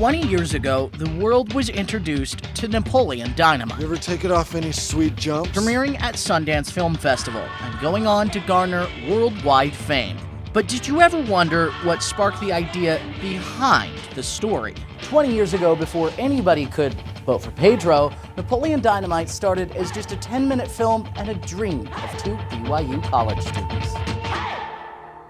20 years ago, the world was introduced to Napoleon Dynamite. You ever take it off any sweet jumps? Premiering at Sundance Film Festival and going on to garner worldwide fame. But did you ever wonder what sparked the idea behind the story? 20 years ago, before anybody could vote for Pedro, Napoleon Dynamite started as just a 10-minute film and a dream of two BYU college students.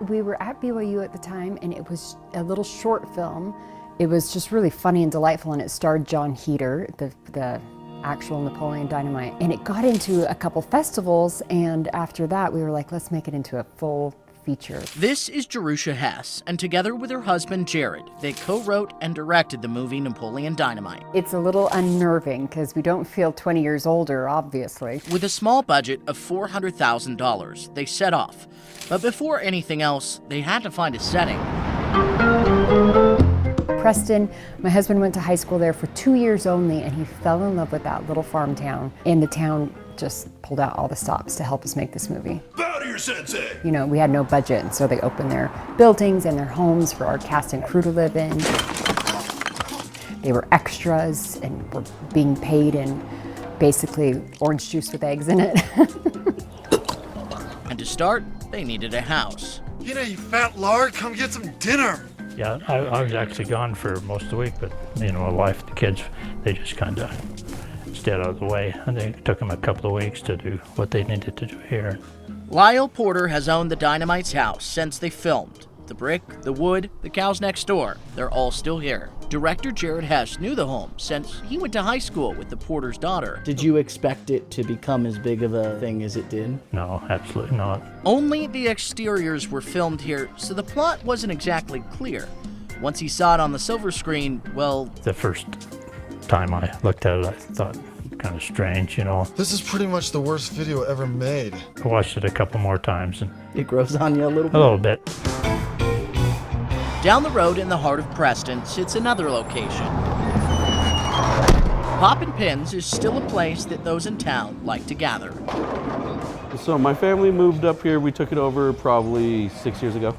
We were at BYU at the time, and it was a little short film. It was just really funny and delightful, and it starred John Heater, the actual Napoleon Dynamite. And it got into a couple festivals, and after that we were like, let's make it into a full feature. This is Jerusha Hess, and together with her husband Jared, they co-wrote and directed the movie Napoleon Dynamite. It's a little unnerving because we don't feel 20 years older, obviously. With a small budget of $400,000, they set off. But before anything else, they had to find a setting. Preston, my husband went to high school there for 2 years only, and he fell in love with that little farm town. And the town just pulled out all the stops to help us make this movie. Bow to your sensei! You know, we had no budget, and so they opened their buildings and their homes for our cast and crew to live in. They were extras and were being paid in basically orange juice with eggs in it. And to start, they needed a house. You know, you fat lard, come get some dinner. Yeah, I was actually gone for most of the week, but my wife, the kids, they just kind of stayed out of the way. And it took them a couple of weeks to do what they needed to do here. Lyle Porter has owned the Dynamite's house since they filmed. The brick, the wood, the cows next door, they're all still here. Director Jared Hess knew the home since he went to high school with the Porter's daughter. Did you expect it to become as big of a thing as it did? No, absolutely not. Only the exteriors were filmed here, so the plot wasn't exactly clear. Once he saw it on the silver screen, well... The first time I looked at it, I thought, kind of strange, This is pretty much the worst video ever made. I watched it a couple more times, and It grows on you a little bit? a little bit. Down the road in the heart of Preston sits another location. Poppin' Pins is still a place that those in town like to gather. So my family moved up here. We took it over probably 6 years ago.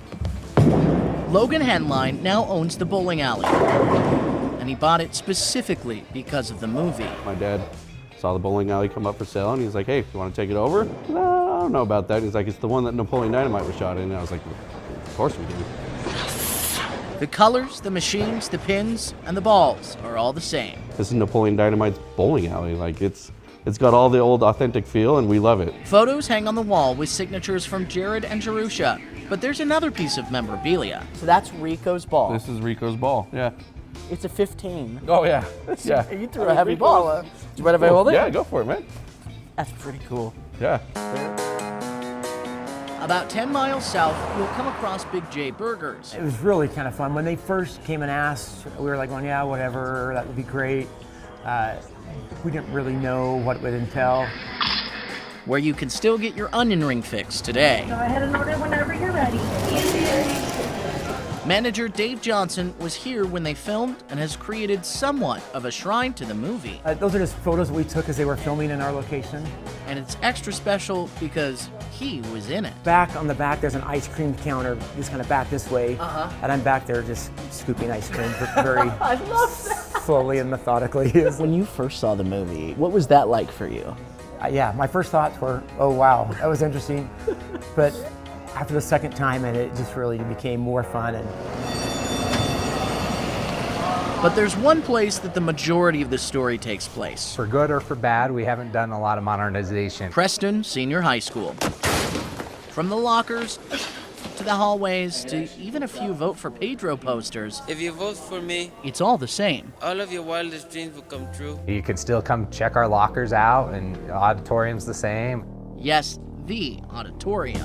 Logan Henline now owns the bowling alley, and he bought it specifically because of the movie. My dad saw the bowling alley come up for sale, and he's like, hey, you want to take it over? No, I don't know about that. He's like, it's the one that Napoleon Dynamite was shot in. And I was like, of course we do. The colors, the machines, the pins, and the balls are all the same. This is Napoleon Dynamite's bowling alley. Like, it's got all the old authentic feel, and we love it. Photos hang on the wall with signatures from Jared and Jerusha, but there's another piece of memorabilia. So that's Rico's ball. This is Rico's ball, yeah. It's a 15. Oh, yeah. Yeah. You threw a heavy ball. Do you mind if I hold it? Yeah, go for it, man. That's pretty cool. Yeah. About 10 miles south, you'll come across Big J Burgers. It was really kind of fun. When they first came and asked, we were like, well, yeah, whatever, that would be great. We didn't really know what it would entail. Where you can still get your onion ring fix today. Go ahead and order whenever you're ready. Manager Dave Johnson was here when they filmed and has created somewhat of a shrine to the movie. Those are just photos that we took as they were filming in our location. And it's extra special because he was in it. Back on the back, there's an ice cream counter, just kind of back this way. And I'm back there just scooping ice cream very I love that. slowly and methodically. When you first saw the movie, what was that like for you? Yeah, my first thoughts were, oh wow, that was interesting. But after the second time, and it just really became more fun. But there's one place that the majority of the story takes place. For good or for bad, we haven't done a lot of modernization. Preston Senior High School. From the lockers to the hallways to even a few vote for Pedro posters. If you vote for me, it's all the same. all of your wildest dreams will come true. You can still come check our lockers out, and the auditorium's the same. Yes, the auditorium.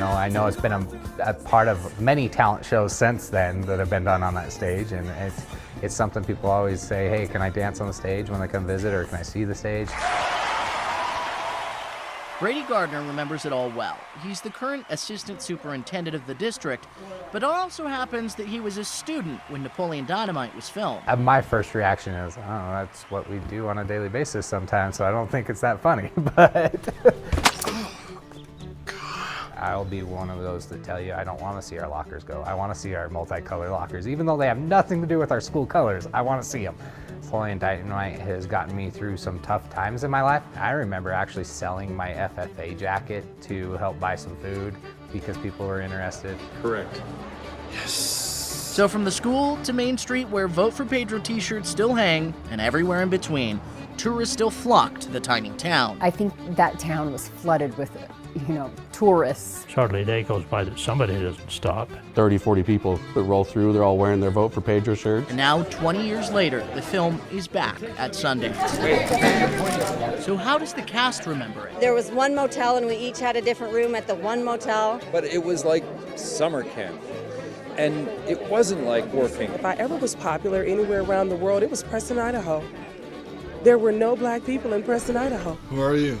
I know it's been a part of many talent shows since then that have been done on that stage, and it's something people always say, hey, can I dance on the stage when they come visit, or can I see the stage? Brady Gardner remembers it all well. He's the current assistant superintendent of the district, but it also happens that he was a student when Napoleon Dynamite was filmed. My first reaction is, oh, that's what we do on a daily basis sometimes, so I don't think it's that funny, but I'll be one of those that tell you I don't want to see our lockers go. I want to see our multicolored lockers. Even though they have nothing to do with our school colors, I want to see them. Napoleon Dynamite has gotten me through some tough times in my life. I remember actually selling my FFA jacket to help buy some food because people were interested. Correct. So from the school to Main Street, where Vote for Pedro t-shirts still hang, and everywhere in between, tourists still flock to the tiny town. I think that town was flooded with, tourists. Hardly a day goes by that somebody doesn't stop. 30, 40 people that roll through, they're all wearing their Vote for Pedro shirts. And now, 20 years later, the film is back at Sundance. So how does the cast remember it? There was one motel and we each had a different room at the one motel. But it was like summer camp. And it wasn't like working. If I ever was popular anywhere around the world, it was Preston, Idaho. There were no black people in Preston, Idaho. Who are you?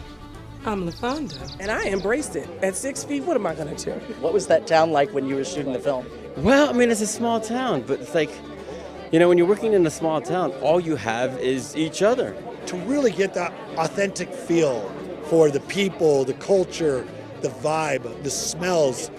I'm LaFonda, and I embraced it. At 6 feet, what am I gonna do? What was that town like when you were shooting the film? Well, I mean, it's a small town, but it's like, when you're working in a small town, all you have is each other. To really get that authentic feel for the people, the culture, the vibe, the smells,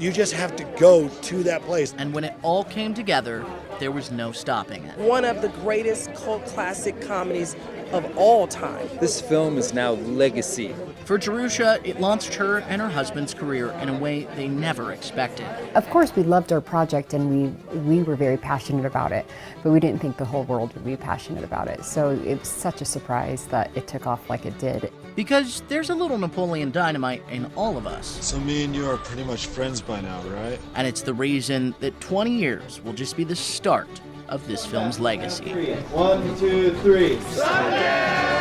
you just have to go to that place. And when it all came together, there was no stopping it. One of the greatest cult classic comedies of all time. This film is now legacy. For Jerusha, it launched her and her husband's career in a way they never expected. Of course, we loved our project and we were very passionate about it, but we didn't think the whole world would be passionate about it. So it was such a surprise that it took off like it did. Because there's a little Napoleon Dynamite in all of us. So me and you are pretty much friends by now, right? And it's the reason that 20 years will just be the start of this film's legacy. 1, 2, 3. Sundance!